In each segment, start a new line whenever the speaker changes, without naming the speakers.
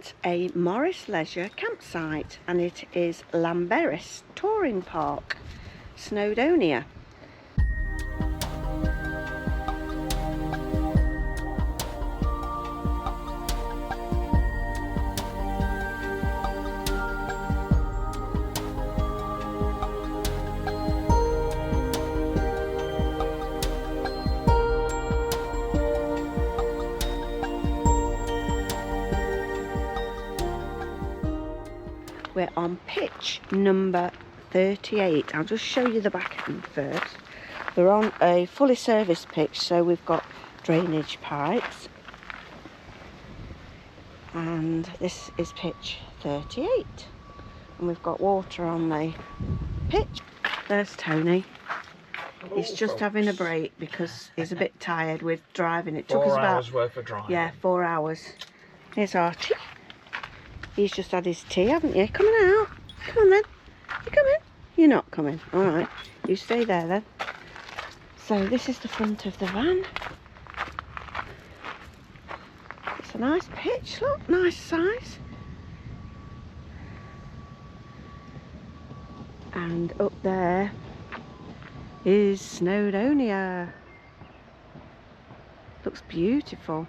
at a Morris Leisure campsite, and it is Llanberis Touring Park, Snowdonia. We're on pitch number 38. I'll just show you the back end first. We're on a fully serviced pitch, so we've got drainage pipes. And this is pitch 38. And we've got water on the pitch. There's Tony. He's just having a break because he's a bit tired with driving. It took us about
4 hours worth of driving.
Yeah, 4 hours. Here's Archie. He's just had his tea, haven't you? Coming out. Come on then. You coming? You're not coming. Alright. You stay there then. So this is the front of the van. It's a nice pitch, look. Nice size. And up there is Snowdonia. Looks beautiful.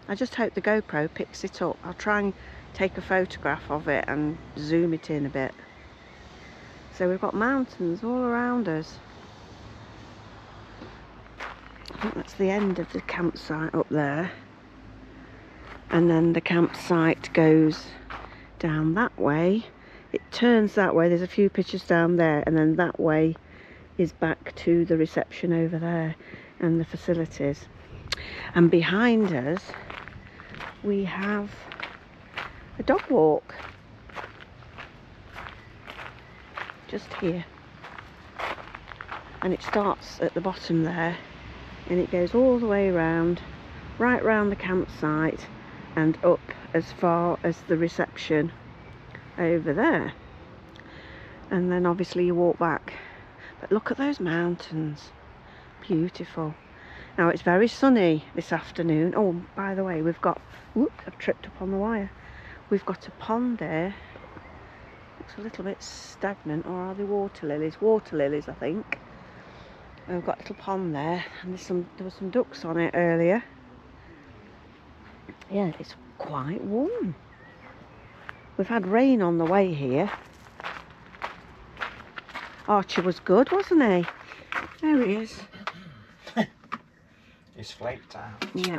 I just hope the GoPro picks it up. I'll try and take a photograph of it and zoom it in a bit. So we've got mountains all around us. I think that's the end of the campsite up there. And then the campsite goes down that way. It turns that way. There's a few pictures down there, and then that way is back to the reception over there and the facilities. And behind us we have a dog walk just here, and it starts at the bottom there and it goes all the way around, right round the campsite and up as far as the reception over there, and then obviously you walk back. But look at those mountains, beautiful. Now it's very sunny this afternoon. Oh, by the way, we've got, whoop, I've tripped up on the wire. We've got a pond there. Looks a little bit stagnant, or are they water lilies? Water lilies, I think. And we've got a little pond there, and there were some ducks on it earlier. Yeah, it's quite warm. We've had rain on the way here. Archie was good, wasn't he? There he is.
He's flaked out.
Yeah.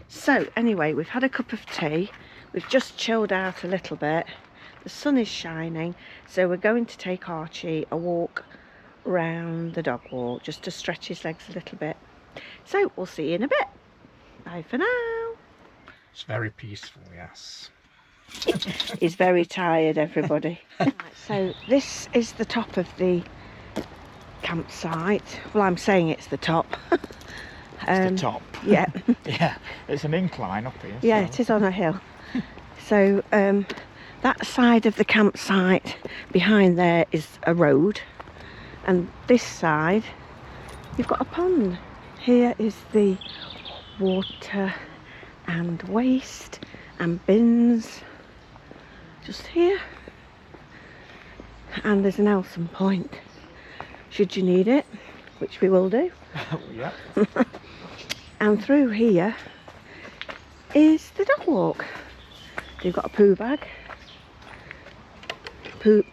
So anyway, we've had a cup of tea. We've just chilled out a little bit. The sun is shining, so we're going to take Archie a walk round the dog walk just to stretch his legs a little bit. So we'll see you in a bit. Bye for now.
It's very peaceful, yes.
He's very tired, everybody. Right, so this is the top of the campsite. Well, I'm saying it's the top.
It's the top.
Yeah.
Yeah, it's an incline up here.
Yeah,
so.
it is on a hill. So that side of the campsite behind there is a road, and this side you've got a pond. Here is the water and waste and bins just here, and there's an Elson point should you need it, which we will do.
Yeah.
And through here is the dog walk. You've got a poo bag. You've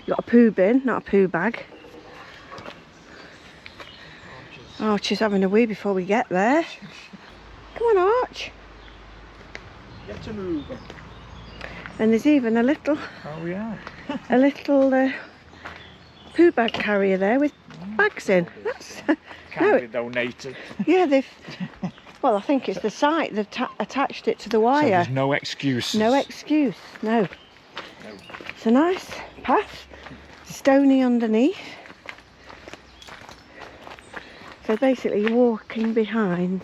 got a poo bin, not a poo bag. Archie's having a wee before we get there. Come on, Arch.
Get a move.
And there's even a little,
Oh yeah.
a little poo bag carrier there with bags in. That's
Kindly donated.
yeah, they've. Well, I think it's the site. They've attached it to the
So
wire.
there's no excuses.
No excuse. No.
No.
It's a nice path, stony underneath. So basically you're walking behind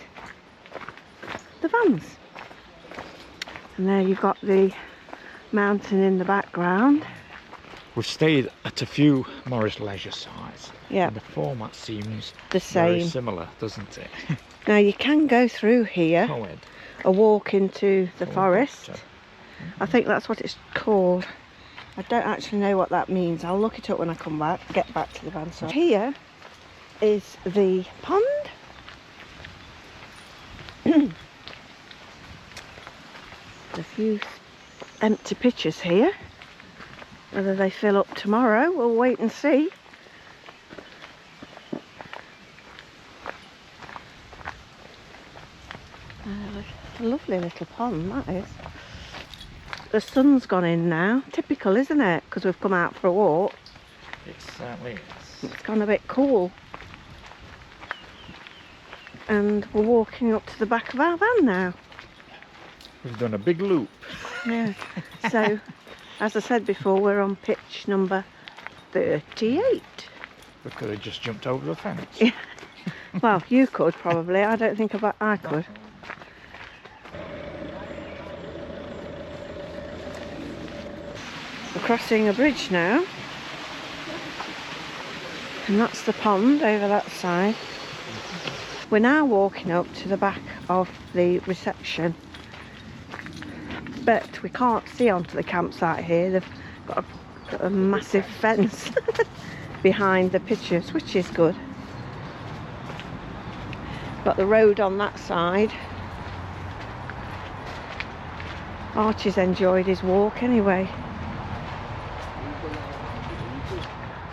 the vans. And there you've got the mountain in the background.
We've stayed at a few Morris Leisure sites.
Yeah.
And the format seems
The
very
same.
similar, doesn't it?
Now you can go through here
Coed.
or walk into the forest. I think that's what it's called. I don't actually know what that means. I'll look it up when I come back, get back to the van. So here is the pond. A few empty pitchers here. Whether they fill up tomorrow, we'll wait and see. A lovely little pond, that is. The sun's gone in now. Typical, isn't it? Because we've come out for a walk.
It certainly is.
It's gone a bit cool. And we're walking up to the back of our van now.
We've done a big loop.
Yeah. So, as I said before, we're on pitch number 38.
We could have just jumped over the fence.
Yeah. Well, you could probably. I don't think I could. We're crossing a bridge now. And that's the pond over that side. We're now walking up to the back of the reception. But we can't see onto the campsite here. They've got a massive fence behind the pitchers, which is good. Got the road on that side. Archie's enjoyed his walk anyway.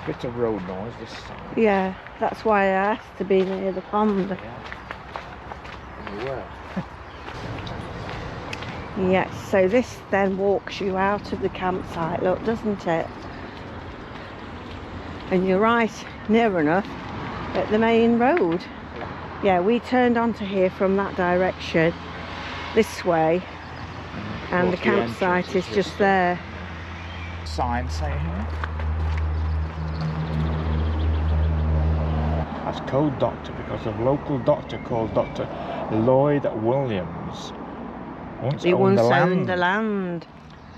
Bit of road noise this side.
Yeah, that's why I asked to be near the pond.
Yeah.
Yes, so this then walks you out of the campsite, look, doesn't it? And you're right near enough at the main road. Yeah, we turned onto here from that direction, this way, and the campsite is just there.
Sign saying here. That's code doctor because a local doctor called Dr. Lloyd Williams
He once owned the land.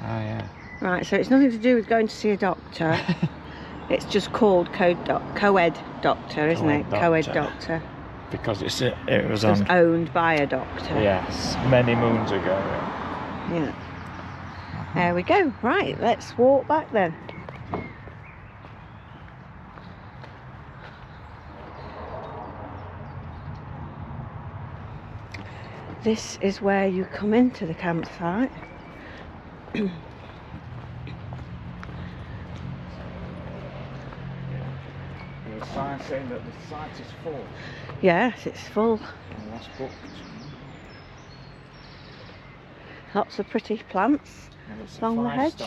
Ah, yeah.
Right, so it's nothing to do with going to see a doctor. It's just called co-ed doctor, isn't it? Co-ed doctor.
Because it was
owned by a doctor.
Yes, many moons ago.
Yeah. There we go. Right, let's walk back then. This is where you come into the campsite.
There's a sign saying that the site is full.
Yes, it's full.
And that's booked.
Lots of pretty plants along the hedge.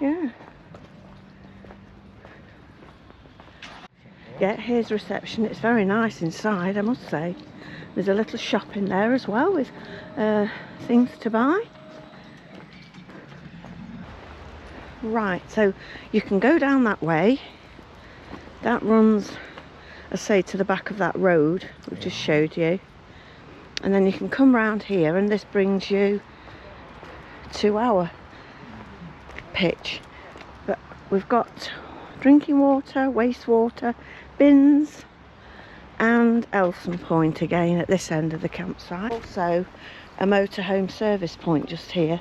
Yeah. Yeah, here's reception. It's very nice inside, I must say. There's a little shop in there as well with things to buy. Right, so you can go down that way. That runs, I say, to the back of that road we just showed you. And then you can come round here and this brings you to our pitch. But we've got drinking water, wastewater, bins, and Elson Point again at this end of the campsite. Also a motorhome service point just here.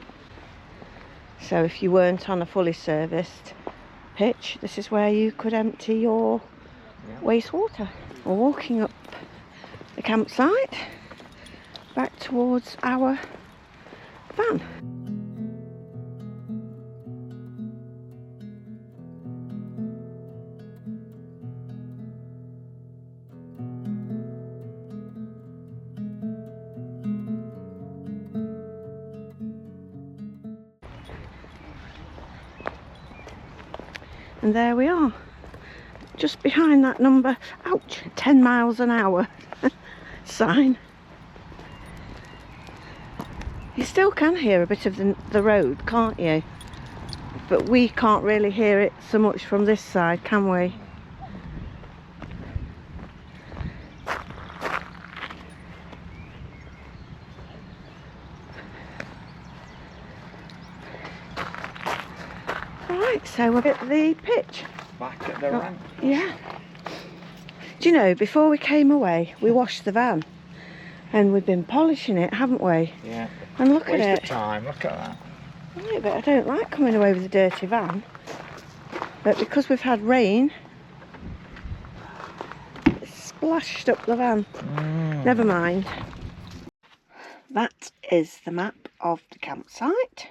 So if you weren't on a fully serviced pitch, this is where you could empty your wastewater. We're walking up the campsite back towards our van. And there we are, just behind that number, ouch, 10 miles an hour sign. You still can hear a bit of the road, can't you? But we can't really hear it so much from this side, can we? Right, so we're at the pitch.
Back at the ramp.
Yeah. Do you know, before we came away, we washed the van. And we've been polishing it, haven't we?
Yeah.
And look
Waste
at
of
it.
time, look at that.
Right, but I don't like coming away with a dirty van. But because we've had rain, it's splashed up the van. Never mind. That is the map of the campsite.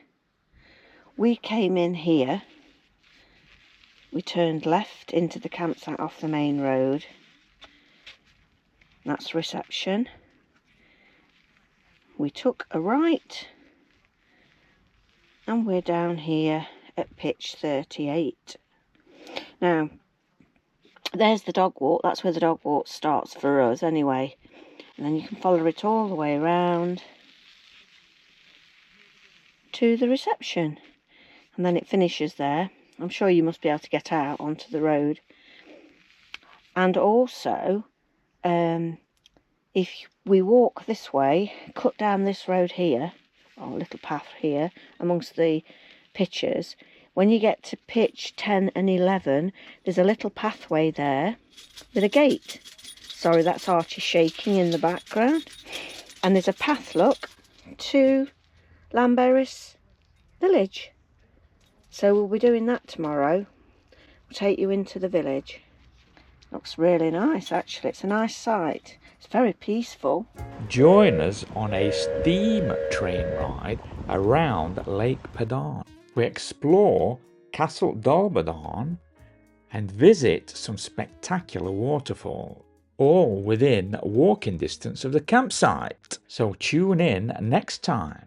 We came in here. We turned left into the campsite off the main road. That's reception. We took a right and we're down here at pitch 38. Now, there's the dog walk. That's where the dog walk starts for us anyway. And then you can follow it all the way around to the reception. And then it finishes there. I'm sure you must be able to get out onto the road. And also, if we walk this way, cut down this road here, or a little path here, amongst the pitches, when you get to pitch 10 and 11, there's a little pathway there with a gate. Sorry, that's Archie shaking in the background. And there's a path, look, to Llanberis village. So we'll be doing that tomorrow. We'll take you into the village. Looks really nice, actually. It's a nice site. It's very peaceful.
Join us on a steam train ride around Lake Padan. We explore Castle Dalbadan and visit some spectacular waterfalls, all within walking distance of the campsite. So tune in next time.